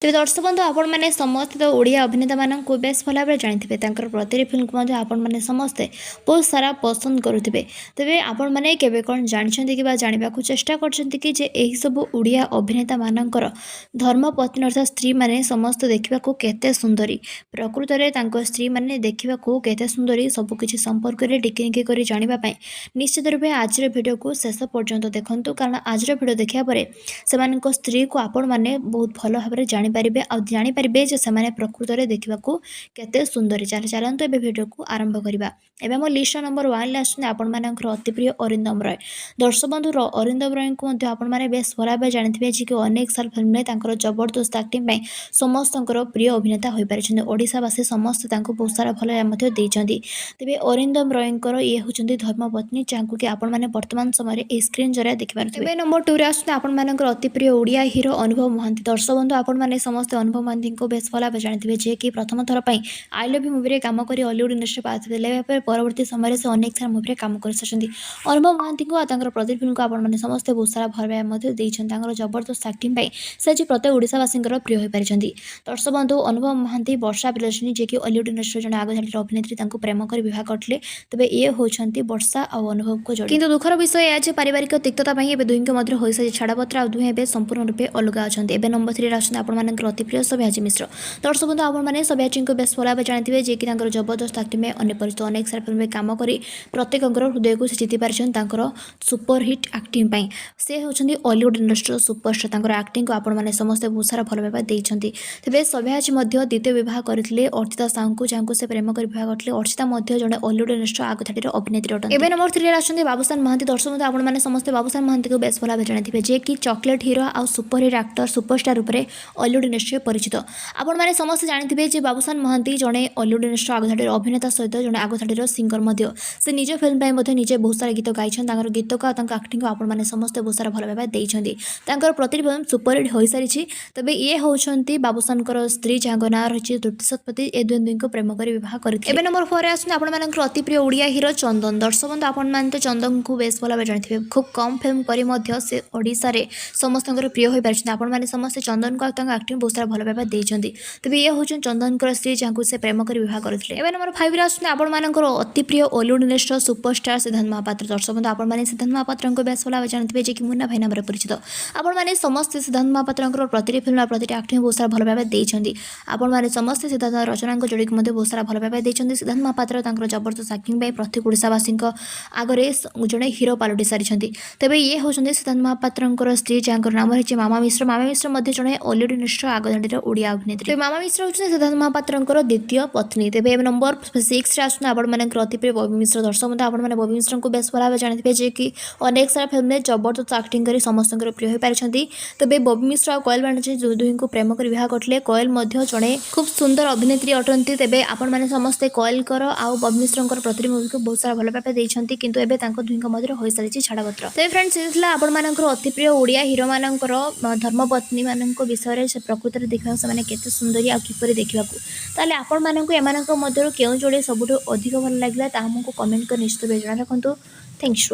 तेज दर्शक बंधु आपण मैंने समस्त तो ओडिया अभिनेता मानक बेस भल भाव जानी प्रति फिल्म को आपण मैंने समस्ते बहुत सारा पसंद करुवे तेरे आपण मैंने केवे कौन जानते कि जानवा चेष्टा कर सब ओडिया अभिनेता मानकर धर्मपत्नी अर्थात स्त्री मैंने समस्त देखा केते सुंदरी प्रकृत में स्त्री मैंने देखा केते सुंदरी सबकि संपर्क में टिकिनिकी कर जानापी निश्चित रूपे आज भिडियो को शेष पर्यंत देखूँ कारण आज भिडियो देखा से स्त्री को आपण मैंने बहुत भल भाव जानीपारे आ जानीपारे से प्रकृत में देखा केते सुंदरी चलते ए भिडियो को आरंभ करवा एवं मो लिस्ट नंबर 1 आसुँच आपण मानकर अति प्रिय अरिंदम रॉय दर्शक बंधु अरिंदम रॉय को आपने बेस भल भाव जानी जी कि अनेक साल फिल्म में जबरदस्त एक्टिंग समस्त प्रिय अभिनेता हो पारे ओडावासी समस्त बहुत सारा भल तेज अरिंदम रॉयर ये होती धर्मपत्नी जहाँ कि आपण मैंने वर्तमान समय स्क्रीन जरिए देखिए नंबर 2 आसुँच आपण अति प्रिय ओडिया हीरो अनुभव महांती दर्शक बंधु आपण मैंने समस्त अनुभव महांती को बेस भल भाव जानी जे कि प्रथम थर पर आई लव यू मूवी कम कर हॉलीवुड इंडस्ट्री पाते परवर्ती समय से अनेक सारा मूवी कम कर अनुभव महांती को प्रति फिल्म को आपण मैंने समस्त बहुत सारा भल भाव जबरदस्त एक्टिंग से आज प्रत्येक ओडावासी प्रिय हो पारे दर्शक बंधु अनुभव महांती वर्षा प्रियदर्शिनी जी कि हॉलीवुड इंडस्ट्री जन आग धाड़ी अभिनेत्री प्रेम कर विवाह करते तेज ये होती वर्षा और अनुभव को जोड़ किंतु दुखर विषय आज पारिवारिक तिक्तता दुही मध्य हो सारी छाड़पत्र और दुहे संपूर्ण रूपे अलग अच्छा एवं नंबर 3 आसते आपंकर अति प्रिय सब्याची मिश्र दर्शक बंधु आपने सब्याची को बेस भल भाव जानते जी कि जबरदस्त एक्टिंग में परिचित अनेक सारा फिल्म में कम कर प्रत्येक हृदय को जीति पार्टी सुपरहिट एक्टिंग से होती हॉलीवुड इंडस्ट्री सुपरस्टार एक्टिंग को आपने समस्ते बहुत सारा भल भाव देते तेज सब्याची द्वितीय विवाह करते अर्चिता साहू को जहाँ से प्रेम कर विवाह करते अर्चिता जड़े हॉलीवुड इंडस्ट्री आग धाड़ी अभिनेत्री अटंती एवं नंबर 3 आसते बाबूसान महांती दर्शक बंधु आपने समस्ते बाबूसान महांती को बेस भल भाव जानते जे कि चॉकलेट हीरो आ सुपरहिट एक्टर सुपरस्टार रूप में हॉलीवुड इंडस्ट्री परिचित आपने समस्त जानते बाबूसान महांती जड़े हॉलीवुड इंडस्ट्री आग धाड़ी अभिनेता सहित जड़े आग धाड़ी सिंगर से निज फिल्म निजे बहुत सारा गीत गाई गीत को एक्टिंग को आपने समस्ते बहुत सारा भल भाव देते प्रति फिल्म सुपरहिट हो सारी तेज ये होती बाबूसान स्त्री जहाँ ना रही तृप्ति शतपथी ए दुई को प्रेम कर विवाह करते नंबर 4 आसते आपंकर अति प्रिय ओडिया हीरो चंदन दर्शक बंधु आपने तो चंदन को बेस भल भाव जानते खूब कम फिल्म कर से ओडिशा रे समस्त प्रिय हो पारे आपने समस्त चंदन को एक्टिंग बहुत सारा भल भाव देते तेज ये हूँ चंदन स्त्री जहाँ से प्रेम कर विवाह करते नंबर 5 आसते आपंकर अति प्रिय हॉलीवुड इंडस्ट्री सुपरस्टार सिद्धांत महापात्र दर्शक बंधु आपने सिद्धांत महापात्र को बेस भल भाव जानते जी कि मुन्ना भाई नाम परिचित आपने समस्त सिद्धांत महापात्र प्रति फिल्म प्रति एक्टिंग बहुत सारा भल भाव देते आपने समस्त सिद्धांत रचना जोड़ी बहुत सारा भल भाव देते सिद्धांत महापात्र जबरदस्त एक्टिंग प्रत्येक ओडावासी आगे जड़े हीरो पलटि सारी तेज ये होती सिद्धांत महापात्र स्त्री जहाँ नाम रही मामा मिश्र जड़े हॉलीवुड इंडस्ट्री आग धाड़ी ओडिया अभिनेत्री मामा मिश्र होती सिद्धांत महापात्र द्वितीय पत्नी तेज नंबर 6 आसते आपंकर अति प्रिय बॉबी मिश्र दर्शक बंधु आपने बॉबी मिश्र को बेस भल भाव जानते जे कि अनेक सारा फिल्म में जबरदस्त एक्टिंग कर समस्त प्रिय हो पारे तेज बॉबी मिश्र और कोयल बाणिज्य दुही को प्रेम कर विवाह करते कोयल जड़े खूब सुंदर अभिनेत्री अटंती तेज आपने समस्ते कोयल आ बॉबी मिश्र प्रति मूवी को बहुत सारा भल भाव देते किंतु एबे दुही मध्य हो सारी छाड़पत्र तेज फ्रेंड्स ये आपंकर अति प्रिय ओडिया हीरो मानकर धर्मपत्नी मान विषय से प्रकृत में देखा से केते सुंदरी आ किपर देखा ताले आपण मानक एमानक मध्य केउ जोड़े सबुठ अधिक भल लगे आमको कमेंट कर निश्चित भाव जଣା रखु थैंक्स।